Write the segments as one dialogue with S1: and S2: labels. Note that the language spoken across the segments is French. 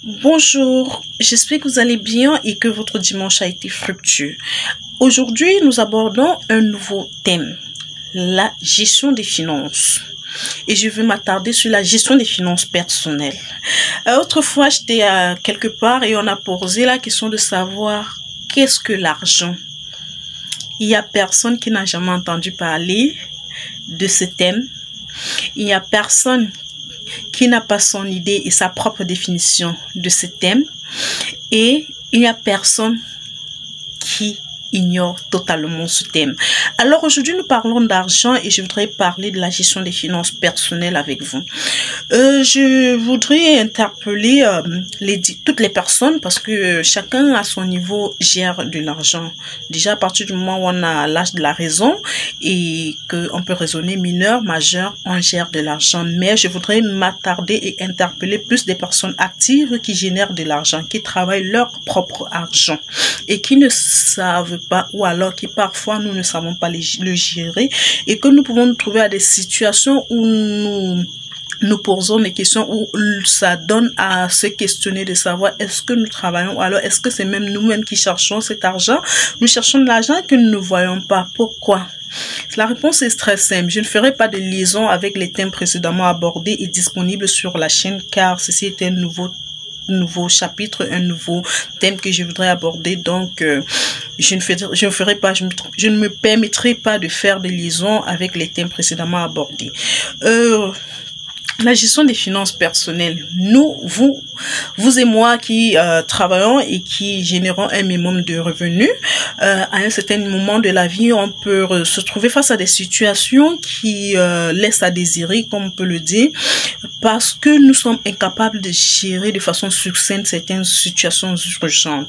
S1: Bonjour, j'espère que vous allez bien et que votre dimanche a été fructueux. Aujourd'hui, nous abordons un nouveau thème, la gestion des finances. Et je vais m'attarder sur la gestion des finances personnelles. Autrefois, j'étais quelque part et on a posé la question de savoir qu'est-ce que l'argent. Il n'y a personne qui n'a jamais entendu parler de ce thème. Il n'y a personne qui n'a pas son idée et sa propre définition de ce thème. Et il n'y a personne qui ignore totalement ce thème. Alors aujourd'hui, nous parlons d'argent et je voudrais parler de la gestion des finances personnelles avec vous. Je voudrais interpeller toutes les personnes parce que chacun à son niveau gère de l'argent. Déjà à partir du moment où on a l'âge de la raison et qu'on peut raisonner mineur, majeur, on gère de l'argent. Mais je voudrais m'attarder et interpeller plus des personnes actives qui génèrent de l'argent, qui travaillent leur propre argent et qui ne savent pas ou alors qui parfois nous ne savons pas le gérer et que nous pouvons nous trouver à des situations où nous posons des questions où ça donne à se questionner de savoir est-ce que nous travaillons ou alors est-ce que c'est même nous-mêmes qui cherchons cet argent. Nous cherchons de l'argent que nous ne voyons pas. Pourquoi? La réponse est très simple. Je ne ferai pas de liaison avec les thèmes précédemment abordés et disponibles sur la chaîne car ceci est un nouveau chapitre, un nouveau thème que je voudrais aborder. Donc, je ne me permettrai pas de faire des liaisons avec les thèmes précédemment abordés. La gestion des finances personnelles. Nous, vous et moi qui travaillons et qui générons un minimum de revenus, à un certain moment de la vie, on peut se trouver face à des situations qui laissent à désirer, comme on peut le dire, parce que nous sommes incapables de gérer de façon succincte certaines situations urgentes.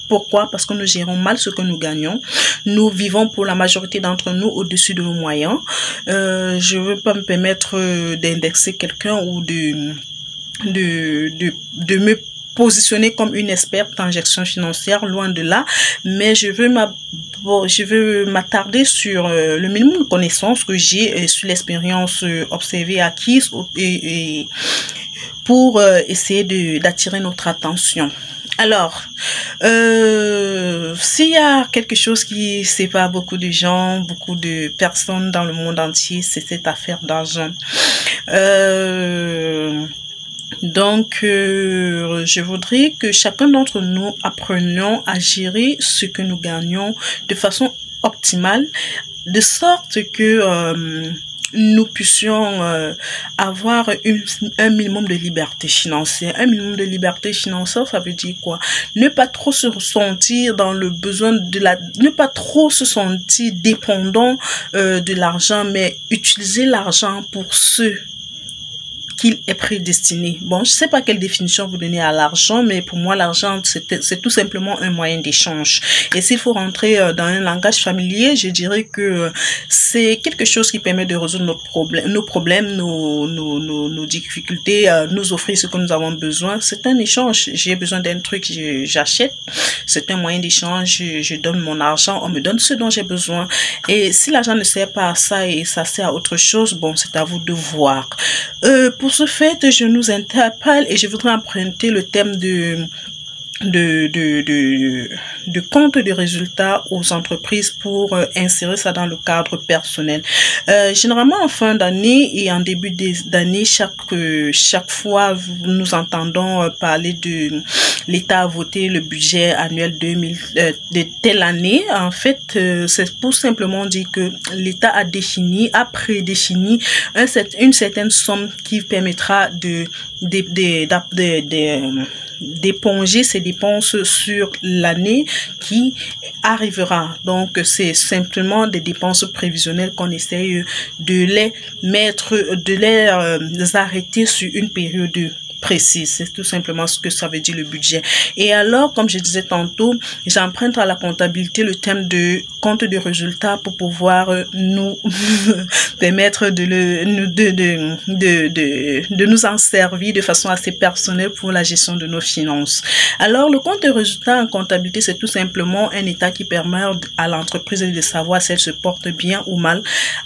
S1: Pourquoi? Parce que nous gérons mal ce que nous gagnons. Nous vivons pour la majorité d'entre nous au-dessus de nos moyens. Je ne veux pas me permettre d'indexer quelqu'un ou de me positionner comme une experte en gestion financière, loin de là. Mais je veux m'attarder sur le minimum de connaissances que j'ai sur l'expérience observée acquise et pour essayer d'attirer notre attention. Alors, s'il y a quelque chose qui sépare beaucoup de gens, beaucoup de personnes dans le monde entier, c'est cette affaire d'argent. Donc, je voudrais que chacun d'entre nous apprenions à gérer ce que nous gagnons de façon optimale, de sorte que nous puissions avoir un minimum de liberté financière. Un minimum de liberté financière, ça veut dire quoi? Ne pas trop se sentir dans le besoin ne pas trop se sentir dépendant de l'argent, mais utiliser l'argent pour ce qu'il est prédestiné. Bon, je sais pas quelle définition vous donnez à l'argent, mais pour moi, l'argent, c'est tout simplement un moyen d'échange. Et s'il faut rentrer dans un langage familier, je dirais que c'est quelque chose qui permet de résoudre nos problèmes, nos difficultés, nous offrir ce que nous avons besoin. C'est un échange. J'ai besoin d'un truc, j'achète. C'est un moyen d'échange. Je donne mon argent, on me donne ce dont j'ai besoin. Et si l'argent ne sert pas à ça et ça sert à autre chose, bon, c'est à vous de voir. Pour ce fait, je nous interpelle et je voudrais emprunter le thème de compte de résultats aux entreprises pour insérer ça dans le cadre personnel. Généralement en fin d'année et en début d'année, chaque fois nous entendons parler de l'État a voté le budget annuel de telle année. En fait, c'est pour simplement dire que l'État a prédéfini une certaine somme qui permettra d'éponger ces dépenses sur l'année qui arrivera. Donc, c'est simplement des dépenses prévisionnelles qu'on essaye de les arrêter sur une période précise. C'est tout simplement ce que ça veut dire le budget. Et alors, comme je disais tantôt, j'emprunte à la comptabilité le thème de compte de résultats pour pouvoir nous permettre de nous en servir de façon assez personnelle pour la gestion de nos finances. Alors, le compte de résultats en comptabilité, c'est tout simplement un état qui permet à l'entreprise de savoir si elle se porte bien ou mal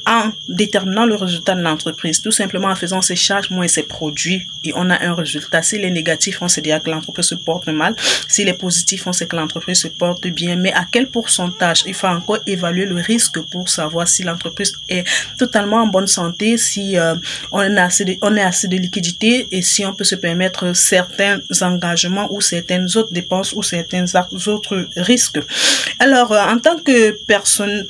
S1: en déterminant le résultat de l'entreprise. Tout simplement en faisant ses charges moins ses produits et on a un résultat. S'il est négatif, on sait déjà que l'entreprise se porte mal. S'il est positif, on sait que l'entreprise se porte bien. Mais à quel pourcentage? Il faut encore évaluer le risque pour savoir si l'entreprise est totalement en bonne santé, si on a assez de liquidité et si on peut se permettre certains engagements ou certaines autres dépenses ou certains autres risques. Alors, en tant que personne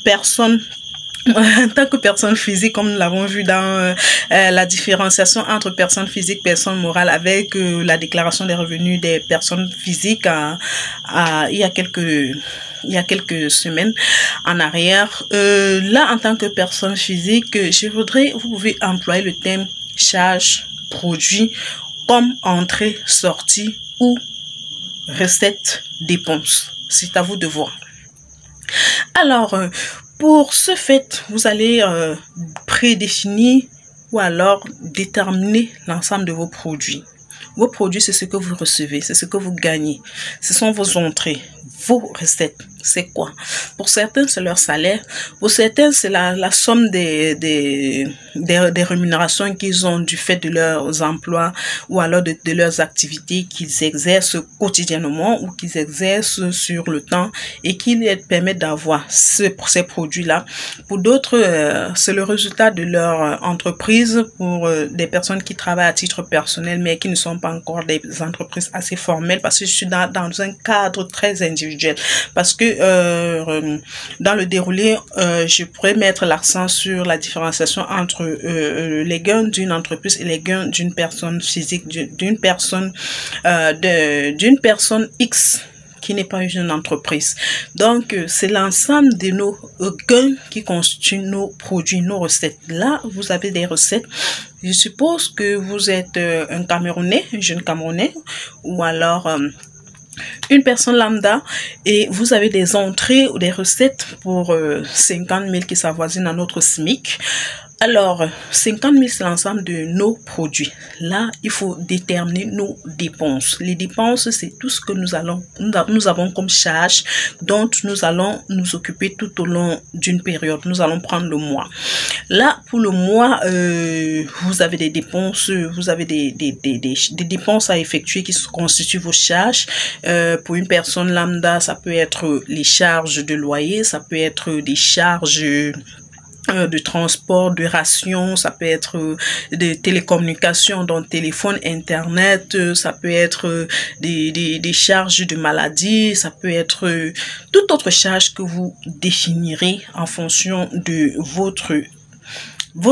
S1: physique, comme nous l'avons vu dans la différenciation entre personnes physiques, personnes morales, avec la déclaration des revenus des personnes physiques il y a quelques semaines en arrière. Là, en tant que personne physique, vous pouvez employer le terme charge produit comme entrée, sortie ou recette, dépense. C'est à vous de voir. Alors, pour ce fait, vous allez prédéfinir ou alors déterminer l'ensemble de vos produits. Vos produits, c'est ce que vous recevez, c'est ce que vous gagnez. Ce sont vos entrées, vos recettes. C'est quoi? Pour certains, c'est leur salaire. Pour certains, c'est la somme des rémunérations qu'ils ont du fait de leurs emplois ou alors de leurs activités qu'ils exercent quotidiennement ou qu'ils exercent sur le temps et qui les permettent d'avoir ces produits-là. Pour d'autres, c'est le résultat de leur entreprise. Pour des personnes qui travaillent à titre personnel mais qui ne sont pas encore des entreprises assez formelles, parce que je suis dans un cadre très individuel. Parce que dans le déroulé, je pourrais mettre l'accent sur la différenciation entre les gains d'une entreprise et les gains d'une personne physique, d'une personne X qui n'est pas une entreprise. Donc, c'est l'ensemble de nos gains qui constituent nos produits, nos recettes. Là, vous avez des recettes. Je suppose que vous êtes un Camerounais, un jeune Camerounais, ou alors une personne lambda, et vous avez des entrées ou des recettes pour 50 000 qui s'avoisinent à notre SMIC. Alors, 50 000, c'est l'ensemble de nos produits. Là, il faut déterminer nos dépenses. Les dépenses, c'est tout ce que nous avons comme charge dont nous allons nous occuper tout au long d'une période. Nous allons prendre le mois. Là, pour le mois, vous avez des dépenses, vous avez des dépenses à effectuer qui constituent vos charges. Pour une personne lambda, ça peut être les charges de loyer, ça peut être des charges de transport, de ration, ça peut être des télécommunications, donc téléphone, internet, ça peut être des charges de maladie, ça peut être toute autre charge que vous définirez en fonction de votre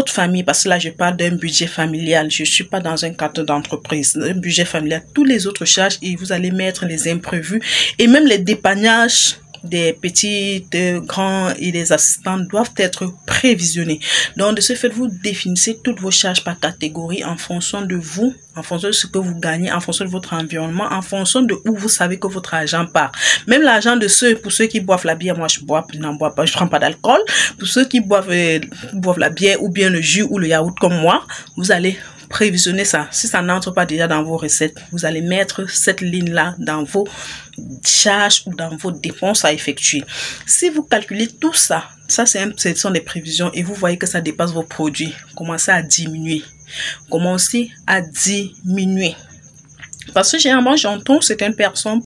S1: famille, parce que là je parle d'un budget familial, je suis pas dans un cadre d'entreprise, un budget familial, toutes les autres charges, et vous allez mettre les imprévus et même les dépannages des petits, des grands et des assistants doivent être prévisionnés. Donc, de ce fait, vous définissez toutes vos charges par catégorie en fonction de vous, en fonction de ce que vous gagnez, en fonction de votre environnement, en fonction de où vous savez que votre argent part. Même l'argent pour ceux qui boivent la bière, moi je n'en bois pas, je prends pas d'alcool. Pour ceux qui boivent la bière ou bien le jus ou le yaourt comme moi, vous allez prévisionner ça. Si ça n'entre pas déjà dans vos recettes, vous allez mettre cette ligne-là dans vos charges ou dans vos dépenses à effectuer. Si vous calculez tout ça, ce sont des prévisions et vous voyez que ça dépasse vos produits, commencez à diminuer. Commencez à diminuer. Parce que généralement, j'entends certaines personnes